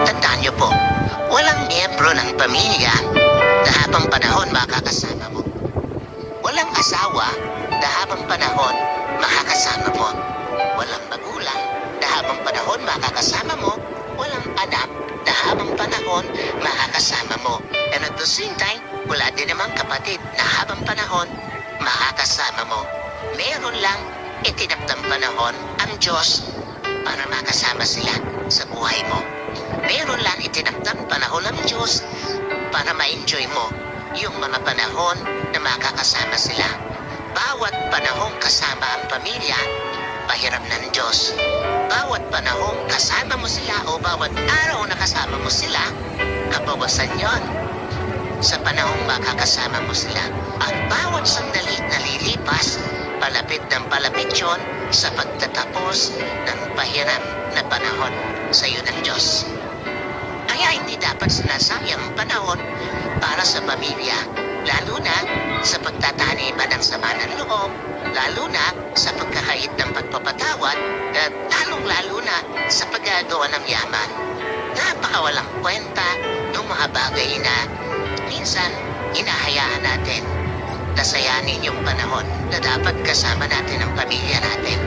Tandaan niyo po, walang miyembro ng pamilya na habang panahon makakasama mo. Walang asawa na habang panahon makakasama mo. Walang magulang na habang panahon makakasama mo. Walang anak na habang panahon makakasama mo. And at the same time, wala din namang kapatid na habang panahon makakasama mo. Meron lang itinakdang panahon ang Diyos para makasama sila sa buhay mo. Meron lang itinakdang panahon ng Diyos para ma-enjoy mo yung mga panahon na makakasama sila. Bawat panahong kasama ang pamilya, pahiram ng Diyos. Bawat panahong kasama mo sila o bawat araw na kasama mo sila, kabawasan yon. Sa panahong makakasama mo sila, ang bawat sandali na lilipas, palapit ng palapit yon sa pagtatapos ng pahiram na panahon sa iyo ng Diyos. Kaya hindi dapat sinasayang ang panahon para sa pamilya, lalo na sa pagtataniman ng sama ng loob, lalo na sa pagkakait ng pagpapatawad, at lalong-lalo na sa paggagawa ng yaman. Napakawalang kwenta ng mga bagay na minsan hinahayaan natin na sayanin yung panahon na dapat kasama natin ang pamilya natin.